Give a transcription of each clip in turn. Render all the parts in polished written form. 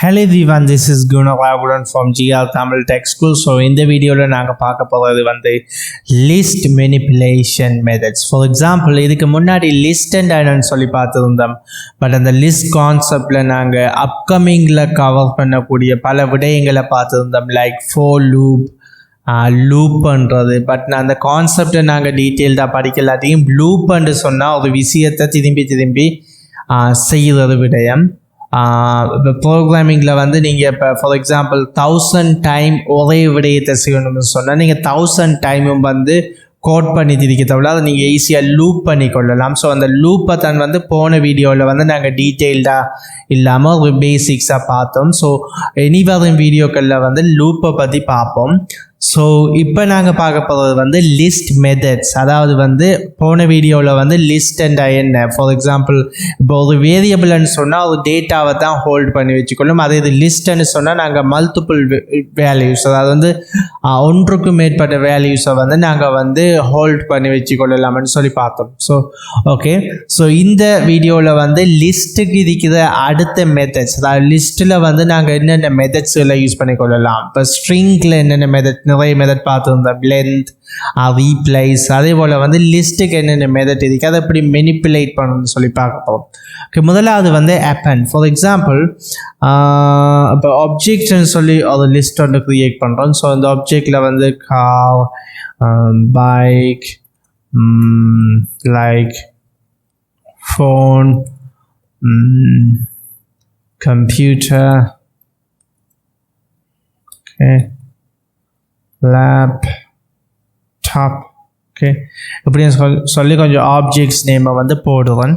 Hello everyone, this is Gunnar from GL Tamil Tech School. So இந்த வீடியோல நாங்க பார்க்க போறது வந்து list manipulation methods. For example, இதுக்கு முன்னாடி list and என்னன்னு சொல்லி பார்த்திருந்தோம். பட் அந்த list கான்செப்ட்ல நாங்க அப்கமிங்ல கவர் பண்ணக்கூடிய பல விடயங்களை பார்த்திருந்தோம், லைக் for loop, லூப் பண்ணுறது. பட் நான் அந்த கான்செப்டை நாங்கள் டீட்டெயில்டாக படிக்கலாத்தையும் லூப்ன்னு சொன்னால் ஒரு விஷயத்தை திரும்பி செய்கிறது விடயம். இப்போ ப்ரோக்ராமிங்கில் வந்து நீங்கள் இப்போ ஃபார் எக்ஸாம்பிள் 1000 டைம் ஒரே விடயத்தை செய்யணும்னு சொன்னால் நீங்கள் 1000 டைமும் வந்து கோட் பண்ணி திரிக்க தவிர அதை நீங்கள் ஈஸியாக லூப் பண்ணி கொள்ளலாம். ஸோ அந்த லூப்பை தான் வந்து போன வீடியோவில் வந்து நாங்கள் டீட்டெயில்டாக இல்லாமல் ஒரு பேசிக்ஸாக பார்த்தோம். ஸோ இனி வரும் வீடியோக்களில் வந்து லூப்பை பற்றி பார்ப்போம். ஸோ இப்போ நாங்கள் பார்க்க போகிறது வந்து லிஸ்ட் மெத்தட்ஸ். அதாவது வந்து போன வீடியோவில் வந்து லிஸ்ட் அண்ட் என்ன, ஃபார் எக்ஸாம்பிள் இப்போ ஒரு வேரியபிள்னு சொன்னால் ஒரு டேட்டாவை தான் ஹோல்ட் பண்ணி வச்சுக்கொள்ளும். அதே இது லிஸ்ட்டுன்னு சொன்னால் நாங்கள் மல்டிபிள் வேல்யூஸ், அதாவது வந்து ஒன்றுக்கும் மேற்பட்ட வேல்யூஸை வந்து நாங்கள் வந்து ஹோல்ட் பண்ணி வச்சுக்கொள்ளலாம்னு சொல்லி பார்த்தோம். ஸோ ஓகே, ஸோ இந்த வீடியோவில் வந்து லிஸ்ட்டுக்கு இருக்கிற அடுத்த மெத்தட்ஸ், அதாவது லிஸ்ட்டில் வந்து நாங்கள் என்னென்ன மெத்தட்ஸ்களை யூஸ் பண்ணிக்கொள்ளலாம். இப்போ ஸ்ட்ரிங்கில் என்னென்ன மெத்தட், நிறைய மெத்தட் பார்த்துருந்தோம், லென்த், ரீப்ளைஸ். அதே போல் வந்து லிஸ்ட்டுக்கு என்னென்ன மெத்தட் இருக்குது, அதை எப்படி மெனிப்புலேட் பண்ணணும்னு சொல்லி பார்க்க போகிறோம். ஓகே, முதலாவது வந்து append. ஃபார் எக்ஸாம்பிள் இப்போ ஆப்ஜெக்ட்னு சொல்லி ஒரு லிஸ்ட் வந்து க்ரியேட் பண்ணுறோம். ஸோ இந்த ஆப்ஜெக்டில் வந்து car, bike, like phone, computer, okay, laptop, okay, இப்படின்னு சொல்லி கொஞ்சம் ஆப்ஜெக்ட்ஸ் நேமை வந்து போடுவேன்.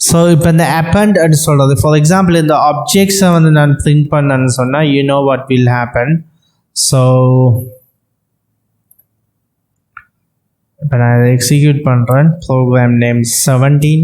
ஸோ இப்போ இந்த append அப்படின்னு சொல்கிறது, ஃபார் எக்ஸாம்பிள் இந்த ஆப்ஜெக்ட்ஸை வந்து நான் பிரிண்ட் பண்ணேன்னு சொன்னால் you know what will happen. So இப்போ நான் இதை எக்ஸிக்யூட் பண்ணுறேன். Program name 17.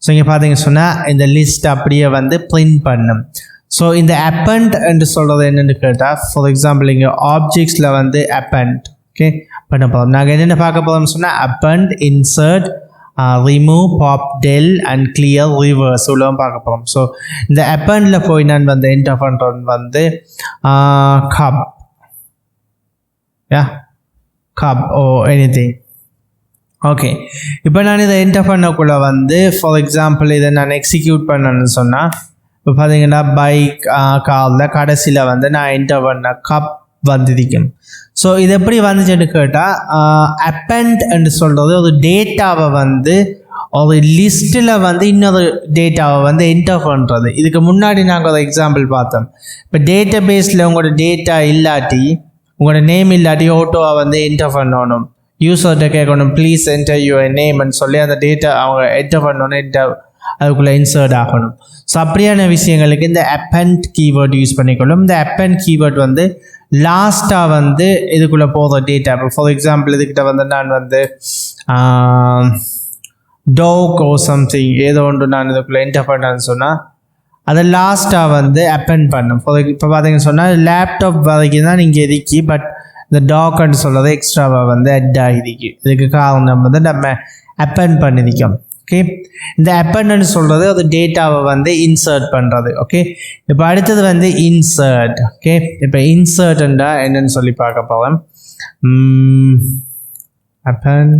ஸோ இங்கே பார்த்தீங்கன்னு சொன்னால் இந்த லிஸ்ட் அப்படியே வந்து பிரிண்ட் பண்ணும். ஸோ இந்த append என்று சொல்கிறது என்னென்னு கேட்டால், ஃபார் எக்ஸாம்பிள் இங்கே ஆப்ஜெக்ட்ஸில் வந்து append, ஓகே, பண்ண போகிறோம். நாங்கள் என்னென்ன பார்க்க போகிறோம்னு சொன்னால் append, insert, remove, pop, del and clear, reverse இவ்வளவும் பார்க்க போகிறோம். ஸோ இந்த appendல போய் நான் வந்து என்டர் பண்ணுறோம் வந்து cub, cub or anything. Okay, இப்போ நான் இதை என்டர் பண்ணக்குள்ள வந்து ஃபார் எக்ஸாம்பிள் இதை நான் எக்ஸிக்யூட் பண்ணேன்னு சொன்னால், இப்போ பார்த்தீங்கன்னா பைக் காரில் கடைசியில் வந்து நான் என்டர் பண்ண கப் வந்துருக்கும். ஸோ இது எப்படி வந்துச்சுன்னு கேட்டால், append என்று சொல்கிறது ஒரு டேட்டாவை வந்து ஒரு லிஸ்ட்டில் வந்து இன்னொரு டேட்டாவை வந்து என்டர் பண்ணுறது. இதுக்கு முன்னாடி நாங்கள் ஒரு எக்ஸாம்பிள் பார்த்தோம். இப்போ டேட்டா பேஸில் உங்களோட டேட்டா இல்லாட்டி, உங்களோட நேம் இல்லாட்டி ஆட்டோவை வந்து என்டர் பண்ணணும். யூஸர்கிட்ட கேட்கணும் ப்ளீஸ் என்டர் யுவர் நேம்னு சொல்லி அந்த டேட்டா அவங்க என்டர் பண்ணணும், அதுக்குள்ளே இன்சர்ட் ஆகணும். ஸோ அப்படியான விஷயங்களுக்கு இந்த append கீவேர்ட் யூஸ் பண்ணிக்கொள்ளும். இந்த append கீவேர்ட் வந்து லாஸ்ட்டாக வந்து இதுக்குள்ளே போகிற டேட்டா. இப்போ ஃபார் எக்ஸாம்பிள் இதுக்கிட்ட வந்து நான் வந்து டாக் ஓ சம்திங் ஏதோ ஒன்று நான் இதுக்குள்ளே என்டர் பண்ணேன்னு சொன்னால் அதை லாஸ்ட்டாக வந்து append பண்ணும். இப்போ பார்த்தீங்கன்னு சொன்னால் லேப்டாப் வரைக்கும் தான் நீங்கள் எதிக்கி, பட் இந்த டாக்னு சொல்கிறது எக்ஸ்ட்ராவாக வந்து அட் ஆகிருக்கு. இதுக்கு காரணம் வந்து நம்ம append பண்ணியிருக்கோம். ஓகே, இந்த appendன்னு சொல்கிறது ஒரு டேட்டாவை வந்து இன்சர்ட் பண்ணுறது. ஓகே, இப்போ அடுத்தது வந்து இன்சர்ட். ஓகே, இப்போ இன்சர்ட்ன்றா என்னன்னு சொல்லி பார்க்க போகிறோம். append,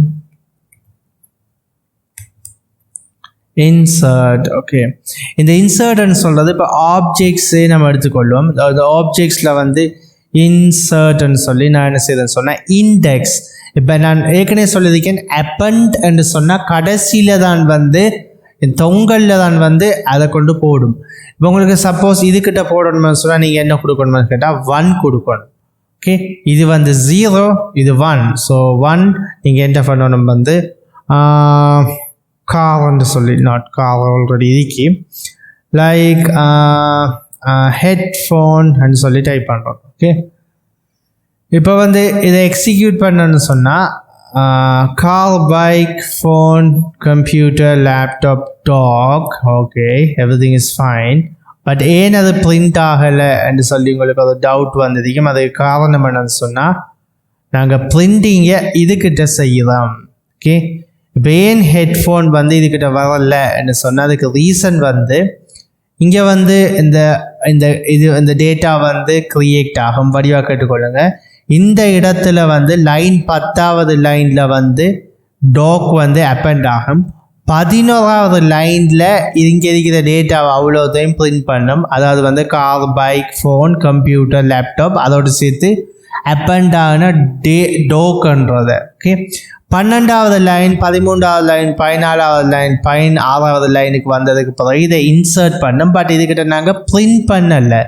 insert. ஓகே, இந்த இன்சர்ட்னு சொல்கிறது இப்போ ஆப்ஜெக்ட்ஸே நம்ம எடுத்துக்கொள்வோம். அதாவது ஆப்ஜெக்ட்ஸில் வந்து இன்சர்ட்னு சொல்லி நான் என்ன செய்தேன்னு சொன்னால் இண்டெக்ஸ். இப்போ நான் ஏற்கனவே சொல்லியிருக்கேன், append என்று சொன்னால் கடைசியில் தான் வந்து தொங்கலில் தான் வந்து அதை கொண்டு போடும். இப்போ உங்களுக்கு சப்போஸ் இதுக்கிட்ட போடணும்னு சொன்னால் நீங்கள் என்ன கொடுக்கணும்னு கேட்டால் 1 கொடுக்கணும். ஓகே, இது வந்து 0, இது 1. ஸோ 1 நீங்கள் என்ன பண்ணணும் வந்து கார்ன்னு சொல்லி, நாட் கார் ஆல்ரெடி இருக்கி, லைக் ஹெட்ஃபோன் அப்படின்னு சொல்லி டைப் பண்ணுறோம். ஓகே, இப்போ வந்து இதை எக்ஸிக்யூட் பண்ணணும்னு சொன்னால் car, bike, phone, computer, laptop, dog, okay, everything is fine. But ஏன் அது பிரிண்ட் ஆகலை என்று சொல்லி உங்களுக்கு ஒரு டவுட் வந்ததுக்கும் அதுக்கு காரணம் என்னன்னு சொன்னால், நாங்கள் பிரிண்டிங்கை இதுக்கிட்ட செய்யலாம். ஓகே, இப்போ ஏன் ஹெட்ஃபோன் வந்து இதுக்கிட்ட வரலை என்று சொன்னால் அதுக்கு ரீசன் வந்து இங்கே வந்து இந்த இந்த இது இந்த டேட்டா வந்து கிரியேட் ஆகும். வடிவாக கேட்டுக்கொள்ளுங்க. இந்த இடத்துல வந்து லைன் 10வது லைனில் வந்து டாக் வந்து அப்பெண்ட் ஆகும். 11வது லைனில் இங்கே இருக்கிற டேட்டாவை அவ்வளோதையும் பிரிண்ட் பண்ணும். அதாவது வந்து car, bike, phone, computer, laptop அதோடு சேர்த்து அப்பெண்ட் ஆகின டோக்குன்றதை. ஓகே, 12வது லைன், 13வது லைன், 14வது லைன், 16வது லைனுக்கு வந்ததுக்கு பிறகு இதை இன்சர்ட் பண்ணோம். பட் இதுக்கிட்ட நாங்கள் பிரிண்ட் பண்ணலை.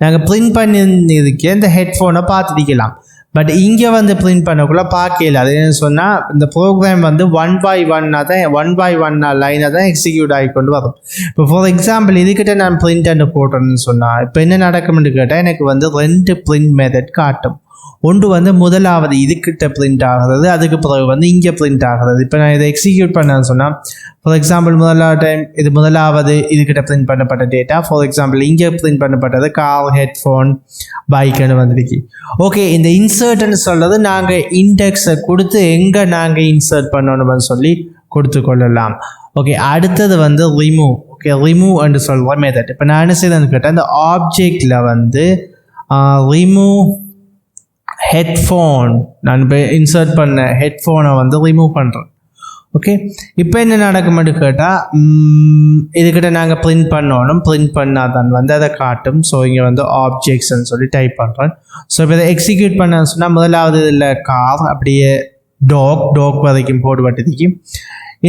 நாங்கள் பிரிண்ட் பண்ணியிருக்கே இந்த ஹெட்ஃபோனை பார்த்துருக்கலாம். பட் இங்கே வந்து பிரிண்ட் பண்ணக்குள்ளே பார்க்கல. அது என்ன சொன்னால் இந்த ப்ரோக்ராம் வந்து ஒன் பை ஒன்னாக லைனாக தான் எக்ஸிக்யூட் ஆகி கொண்டு வரும். இப்போ ஃபார் எக்ஸாம்பிள் இதுக்கிட்ட நான் பிரிண்ட் அண்ட் போட்டேன்னு சொன்னால் இப்போ என்ன நடக்கும்னு கேட்டால் எனக்கு வந்து 2 பிரிண்ட் மெத்தட் காட்டும். ஒன்று வந்து முதலாவது இதுக்கிட்ட பிரிண்ட் ஆகிறது, அதுக்கு பிறகு வந்து இங்கே பிரிண்ட் ஆகிறது. இப்போ நான் இதை எக்ஸிக்யூட் பண்ணேன்னு சொன்னால் ஃபார் எக்ஸாம்பிள் முதலாவது இதுக்கிட்ட பிரிண்ட் பண்ணப்பட்ட டேட்டா. ஃபார் எக்ஸாம்பிள் இங்கே பிரிண்ட் பண்ணப்பட்டது கார், ஹெட்ஃபோன், பைக்குன்னு வந்துருக்கு. ஓகே, இந்த இன்சர்ட்னு சொல்கிறது நாங்கள் இண்டெக்ஸை கொடுத்து எங்கே நாங்கள் இன்சர்ட் பண்ணணும்னு சொல்லி கொடுத்து கொள்ளலாம். ஓகே, அடுத்தது வந்து ரிமூவ். ஓகே, ரிமூவ் என்று சொல்கிற மெத்தட். இப்போ நான் என்ன செய்தேன்னு கேட்டால் இந்த ஆப்ஜெக்டில் வந்து ரிமூவ் ஹெட்ஃபோன், நான் இப்போ இன்சர்ட் பண்ண ஹெட்ஃபோனை வந்து ரிமூவ் பண்ணுறேன். ஓகே, இப்போ என்ன நடக்கும்னு கேட்டால் இதுக்கிட்ட நாங்கள் பிரிண்ட் பண்ணணும். பிரிண்ட் பண்ணால் தான் வந்து அதை காட்டும். ஸோ இங்கே வந்து ஆப்ஜெக்ட்ஸ்ன்னு சொல்லி டைப் பண்ணுறேன். ஸோ இப்போ இதை எக்ஸிக்யூட் பண்ணேன்னு சொன்னால் முதலாவது இதில் கார், அப்படியே டாக் வரைக்கும் போட்டுப்பட்டதுக்கு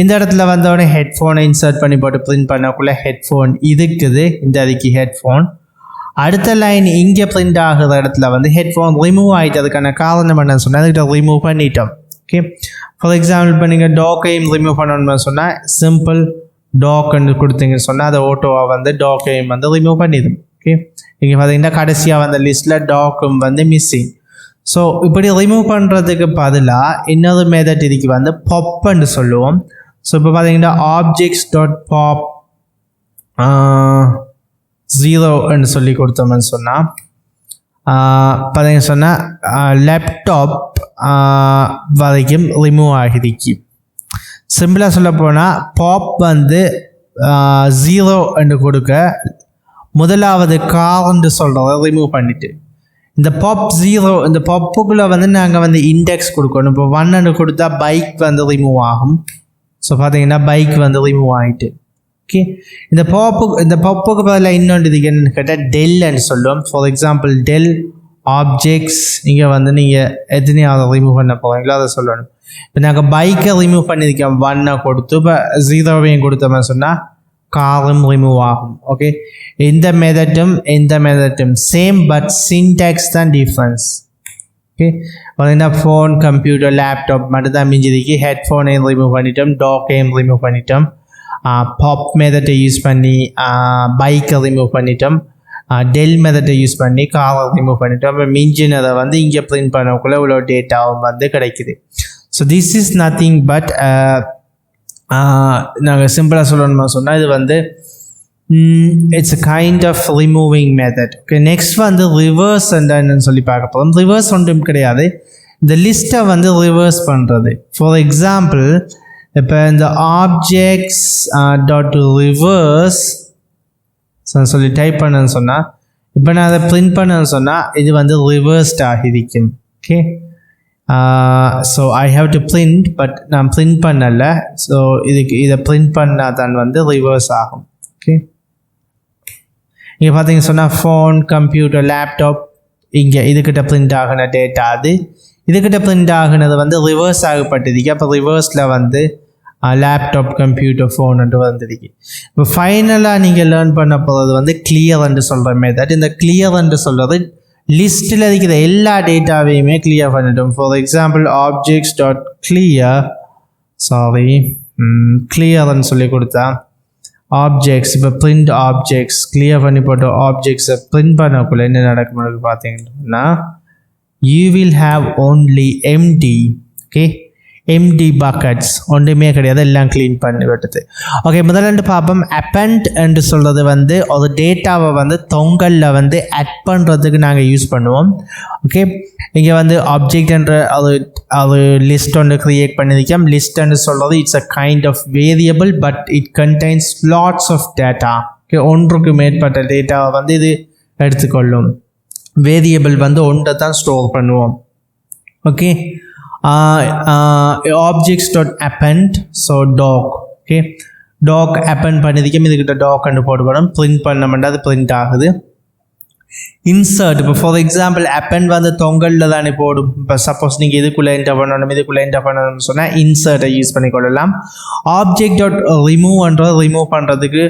இந்த இடத்துல வந்தோடனே ஹெட்ஃபோனை இன்சர்ட் பண்ணி போட்டு பிரிண்ட் பண்ணக்குள்ளே ஹெட்ஃபோன் இருக்குது. இந்த அதுக்கு ஹெட்ஃபோன். அடுத்த லைன் இங்கே பிரிண்ட் ஆகுற இடத்துல வந்து ஹெட்ஃபோன் ரிமூவ் ஆகிட்டு. அதுக்கான காரணம் என்னன்னு சொன்னால் அதுக்கிட்ட ரிமூவ் பண்ணிட்டோம். ஓகே, ஃபார் எக்ஸாம்பிள் இப்போ நீங்கள் டாக்கையும் ரிமூவ் பண்ணணும்னு சொன்னால் சிம்பிள் டாக்னு கொடுத்தீங்கன்னு சொன்னால் அதை ஓட்டோவாக வந்து டாக்கையும் வந்து ரிமூவ் பண்ணிடும். ஓகே, இங்கே பார்த்தீங்கன்னா கடைசியாக வந்த லிஸ்ட்டில் டாக்கும் வந்து மிஸ்ஸிங். ஸோ இப்படி ரிமூவ் பண்ணுறதுக்கு பதிலாக இன்னொரு மெத்தட் இதுக்கு வந்து பாப்ன்னு சொல்லுவோம். ஸோ இப்போ பார்த்தீங்கன்னா objects.pop 0ன்னு சொல்லி கொடுத்தோம்னு சொன்னால் பார்த்தீங்கன்னு சொன்னால் லேப்டாப் வரைக்கும் ரிமூவ் ஆகிருக்கு. சிம்பிளாக சொல்ல போனால் பாப் வந்து 0ன்னு கொடுக்க முதலாவது கார்ன்னு சொல்கிறத ரிமூவ் பண்ணிவிட்டு இந்த பாப் 0 இந்த பாப்புக்குள்ளே வந்து நாங்கள் வந்து இண்டெக்ஸ் கொடுக்கணும். இப்போ 1ன்னு கொடுத்தா பைக் வந்து ரிமூவ் ஆகும். ஸோ பார்த்தீங்கன்னா பைக் வந்து ரிமூவ் ஆகிட்டு. ஓகே, இந்த பாப்புக்கு பதில் இன்னொன்று இதுக்கு என்னன்னு கேட்டால் டெல்ன்னு சொல்லுவோம். For example del objects. இங்கே வந்து நீங்கள் எத்தனையாவது ரிமூவ் பண்ண போகிறீங்களோ அதை சொல்லணும். இப்போ நாங்கள் பைக்கை ரிமூவ் பண்ணியிருக்கோம் 1 கொடுத்து, இப்போ 0வையும் கொடுத்தோம்னு சொன்னால் காரும் ரிமூவ் ஆகும். ஓகே, இந்த மெத்தட்டும் சேம், பட் சின்டாக்ஸ் தான் டிஃப்ரென்ஸ். ஓகே, பார்த்தீங்கன்னா ஃபோன், கம்ப்யூட்டர், லேப்டாப் மட்டும் தான் மிஞ்சிருக்கு. ஹெட்ஃபோனையும் ரிமூவ் பண்ணிட்டோம், டாக்கையும் ரிமூவ் பண்ணிட்டோம், பாப் மெத்தட்டை யூஸ் பண்ணி பைக்கை ரிமூவ் பண்ணிட்டோம், டெல் மெத்தட்டை யூஸ் பண்ணி காரை ரிமூவ் பண்ணிட்டோம். இப்போ மிஞ்சினதை வந்து இங்கே பிரிண்ட் பண்ணக்குள்ளே இவ்வளோ டேட்டாவும் வந்து கிடைக்குது. So this is nothing but நாங்கள் சிம்பிளாக சொல்லணுமா சொன்னால் இது வந்து it's a kind of removing method. Okay, next வந்து ரிவர்ஸ் என்னன்னு சொல்லி பார்க்க போகிறோம். ரிவர்ஸ் ஒன்றும் கிடையாது, இந்த லிஸ்ட்டை வந்து ரிவர்ஸ் பண்ணுறது. ஃபார் எக்ஸாம்பிள் இப்போ இந்த ஆப்ஜெக்ட்ஸ் டாட் ரிவர்ஸ் சொல்லி டைப் பண்ணேன்னு சொன்னால் இப்போ நான் அதை பிரிண்ட் பண்ணேன்னு சொன்னால் இது வந்து ரிவர்ஸ்ட் ஆகிருக்கும். Okay, so I have to print, but நான் பிரிண்ட் பண்ணலை. ஸோ இதை பிரிண்ட் பண்ணால் தான் வந்து ரிவர்ஸ் ஆகும். ஓகே, இங்கே பார்த்தீங்கன்னு சொன்னால் ஃபோன், கம்ப்யூட்டர், லேப்டாப் இங்கே இதுக்கிட்ட பிரிண்ட் ஆகின டேட்டா அது இதுக்கிட்ட பிரிண்ட் ஆகினது வந்து ரிவர்ஸ் ஆகப்பட்டதுக்கு. அப்போ ரிவர்ஸில் வந்து லேப்டாப், கம்ப்யூட்டர், ஃபோனுன்ட்டு வந்துருக்கு. இப்போ ஃபைனலாக நீங்கள் லேர்ன் பண்ண போகிறது வந்து கிளியர்ன்னு சொல்கிற மெத்தட். இந்த கிளியர்ன்னு சொல்கிறது லிஸ்ட்டில் இருக்கிற எல்லா டேட்டாவையுமே கிளியர் பண்ணிட்டோம். ஃபார் எக்ஸாம்பிள் கிளியர்ன்னு சொல்லி கொடுத்தா ஆப்ஜெக்ட்ஸ், இப்போ பிரிண்ட் ஆப்ஜெக்ட்ஸ் கிளியர் பண்ணி போட்ட ஆப்ஜெக்ட்ஸை பிரிண்ட் பண்ணக்குள்ள என்ன நடக்கும்னு பார்த்தீங்கன்னா you will have only empty buckets, ஒன்றுமே கிடையாது, எல்லாம் க்ளீன் பண்ணி விட்டது. ஓகே, முதல்ல பார்ப்போம். அப்பெண்ட் என்று சொல்கிறது வந்து ஒரு டேட்டாவை வந்து தொங்கலில் வந்து ஆட் பண்ணுறதுக்கு நாங்கள் யூஸ் பண்ணுவோம். ஓகே, இங்கே வந்து ஆப்ஜெக்ட் என்ற அது லிஸ்ட் ஒன்று க்ரியேட் பண்ணியிருக்கோம். லிஸ்ட் என்று சொல்கிறது it's a kind of variable, but it contains lots of data. Okay, ஒன்றுக்கு மேற்பட்ட டேட்டாவை வந்து இது எடுத்துக்கொள்ளும். வேரியபிள் வந்து ஒன்றை தான் ஸ்டோர் பண்ணுவோம். Okay, objects.append, so dog. Okay, dog append பண்ணதுக்கும் இதுக்கிட்ட டாக் கண்டு போட்டுக்கணும். பிரிண்ட் பண்ணமெண்டா அது பிரிண்ட் ஆகுது. இன்சர்ட், இப்போ ஃபார் எக்ஸாம்பிள் append வந்து தொங்கலில் தானே போடும். இப்போ சப்போஸ் நீங்கள் இதுக்குள்ளே என்டர் பண்ணணும், இதுக்குள்ளே என்டர் பண்ணணும்னு சொன்னால் இன்சர்ட்டை யூஸ் பண்ணிக்கொள்ளலாம். object.remove ரிமூவ் பண்ணுறதுக்கு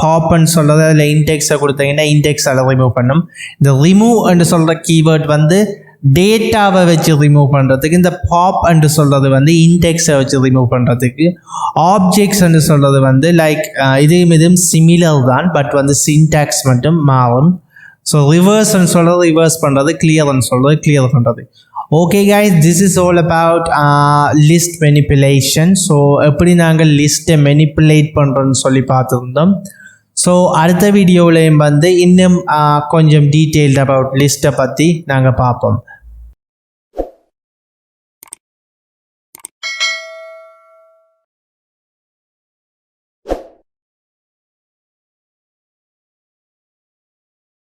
பாப்ன்னு சொல்கிறது, அதில் இண்டெக்ஸை கொடுத்தீங்கன்னா இண்டெக்ஸால் ரிமூவ் பண்ணும். இந்த ரிமூவ் என்று சொல்கிற கீவேர்ட் வந்து டேட்டாவை வச்சு ரிமூவ் பண்ணுறதுக்கு, இந்த பாப் என்று சொல்கிறது வந்து இண்டெக்ஸை வச்சு ரிமூவ் பண்ணுறதுக்கு, ஆப்ஜெக்ட்ஸ் என்று சொல்கிறது வந்து லைக் இதுவும் சிமிலர் தான், பட் வந்து சின்டாக்ஸ் மட்டும் மாறும். ஸோ ரிவர்ஸ்ன்னு சொல்கிறது ரிவர்ஸ் பண்ணுறது, கிளியர்ன்னு சொல்கிறது கிளியர் பண்ணுறது. Okay guys, this is all about list manipulation. So எப்படி நாங்கள் லிஸ்ட்டை மெனிப்புலேட் பண்ணுறோன்னு சொல்லி பார்த்துருந்தோம். ஸோ அடுத்த வீடியோவிலையும் வந்து இன்னும் கொஞ்சம் டீட்டெயில்ட் அபவுட் லிஸ்ட்டை பற்றி நாங்கள் பார்ப்போம்.